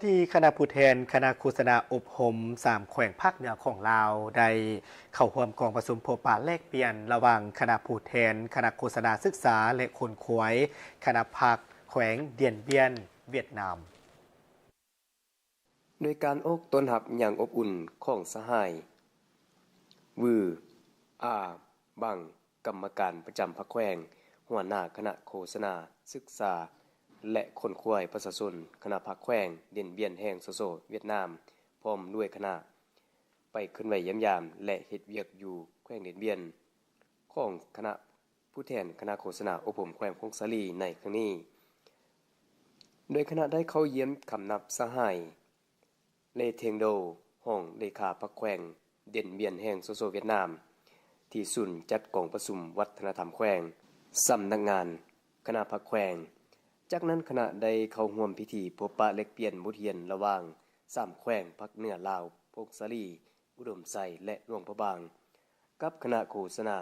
ที่คณะผู้แทนคณะโฆษณาอบรม3แขวงภาคเหนือของลาวได้เข้าร่วมกองประชุมพบปะแลกเปลี่ยนระหว่างคณะผู้แทนคณะโฆษณาศึกษาและคนขวยคณะภาคแขวงเดียนเบียนเวียดนามโดยการอกต้นรับอย่างอบอุ่นของสหายวือบังกรรมการประจำภาคแขวงหัวหน้าคณะโฆษณาศึกษาและคนขวยประชาชนคณะภาคแขวงเดียนเบียนแห่งโซเวียดนามพร้อมด้วยคณะไปขึ้นไว้เยี่ยมยามและเฮ็ดเวียกอยู่แขวงเดียนเบียนของคณะผู้แทนคณะโฆษณาอบรมแขวงพงศาลีในครั้งนี้โดยคณะได้เข้าเยี่ยมคำนับสหายเลเทงโดห้องเลขาภาคแขวงเดียนเบียนแห่งโซเวียดนามที่ศูนย์จัดกองประชุมวัฒนธรรมแขวงสำนักงานคณะภาคแขวงจากนั้นคณะได้เข้าร่วมพิธีพบปะแลกเปลี่ยนบทเรียนระหว่าง3แขวงภาคเหนือลาวพงศาลีอุดมไซและหลวงพระบางกับคณะโฆษณา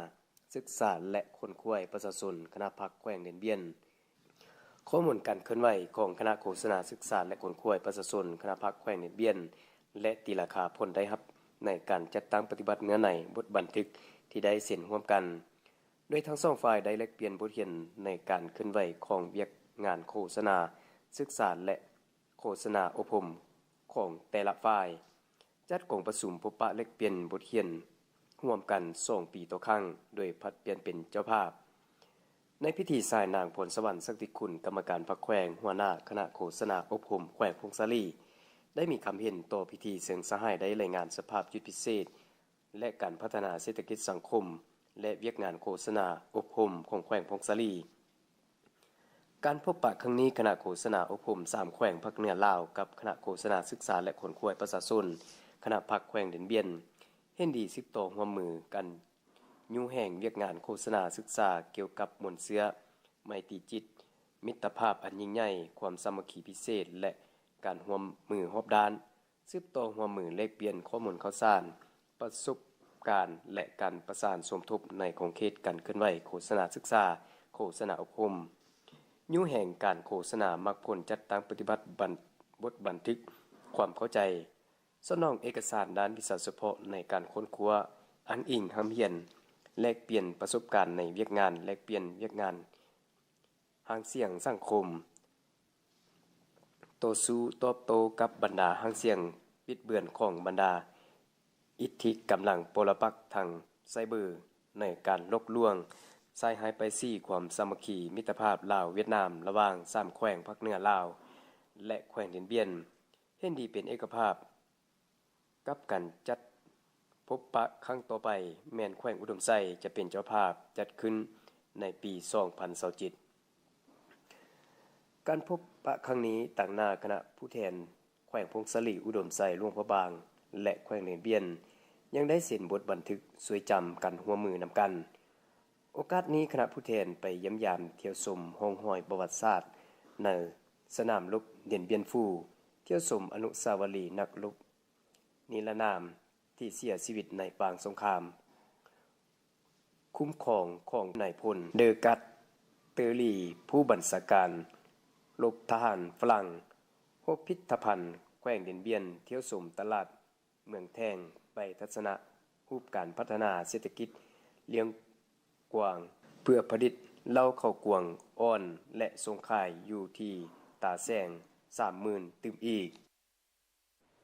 ศึกษาและคนขวยประชาชนคณะภาคแขวงเดียนเบียนข้อมูลการเคลื่อนไหวของคณะโฆษณาศึกษาและคนขวยประชาชนคณะภาคแขวงเดียนเบียนและตีราคาผลได้รับในการจัดตั้งปฏิบัติเนื้อในบทบันทึกที่ได้เซ็นร่วมกันโดยทั้ง2ฝ่ายได้แลกเปลี่ยนบทเรียนในการเคลื่อนไหวของเวียกงานโฆษณาศึกษาและโฆษณาอบรมของแต่ละฝ่ายจัดกองประชุมพบปะแลกเปลี่ยนบทเรียนร่วมกัน2ปีต่อครั้งโดยผลัดเปลี่ยนเป็นเจ้าภาพในพิธีสายนางพลสวรรค์ศักดิคุณกรรมการภาคแขวงหัวหน้าคณะโฆษณาอบรมแขวงพงศาลีได้มีคำเห็นต่อพิธีเชิงสหายได้รายงานสภาพยุทธพิเศษและการพัฒนาเศรษฐกิจสังคมและเวียกงานโฆษณาอบรมของแขวงพงศาลีการพบปะครั้งนี้คณะโฆษณาอบรม3แขวงภาคเหนือลาวกับคณะโฆษณาศึกษาและคนขวยประชาชนคณะภาคแขวงเดียนเบียนเห็นดี10ต่อร่วมมือกันยู่แห่งเวียกงานโฆษณาศึกษาเกี่ยวกับมวลเชื้อไมตรีจิตมิตรภาพอันยิ่งใหญ่ความสามัคคีพิเศษและการร่วมมือรอบด้าน10ต่อร่วมมือแลกเปลี่ยนข้อมูลข่าวสารประสบการณ์และการประสานสมทบในของเขตการเคลื่อนไหวโฆษณาศึกษาโฆษณาอบรมยู่แห่งการโฆษณามักผลจัดตั้งปฏิบัติบทบันทึกความเข้าใจสนองเอกสารด้านวิชาเฉพาะในการค้นคว้าอ้างอิงห้ามเหียนแลกเปลี่ยนประสบการณ์ในเวียกงานแลกเปลี่ยนเวียกงานหางเสียงสังคมโตสู้ตอบโตกับบรรดาหางเสียงบิดเบือนของบรรดาอิทธิกำลังปรปักษ์ทางไซเบอร์ในการลบลวงใส่หายไป4ความสามัคคีมิตรภาพลาวเวียดนามระหว่าง3แขวงภาคเหนือลาวและแขวงเดียนเบียนเห็นดีเป็นเอกภาพกับการจัดพบปะครั้งต่อไปแม่นแขวงอุดมไซจะเป็นเจ้าภาพจัดขึ้นในปี2027การพบปะครั้งนี้ต่างหน้าคณะผู้แทนแขวงพงศาลีอุดมไซหลวงพระบางและแขวงเดียนเบียนยังได้เซ็นบทบันทึกสวยจำกันร่วมมือนำกันโอกาสนี้คณะผู้แทนไปเยี่ยมยามเที่ยวชมห้องห้อยประวัติศาสตร์ในสนามรบเดียนเบียนฟูเที่ยวชมอนุสาวรีย์นักรบนิรนามที่เสียชีวิตในปางสงครามคุ้มครองของนายพลเดอกัตเตอรีผู้บัญชาการรบทหารฝรั่งพบพิพิธภัณฑ์แขวงเดียนเบียนเที่ยวชมตลาดเมืองแท่งไปทัศนะรูปการพัฒนาเศรษฐกิจเลี้ยงกวางเพื่อผลิตเหล้าข้าวกวางอ่อนและส่งขายอยู่ที่ตาแสง 30,000 ตึมอีก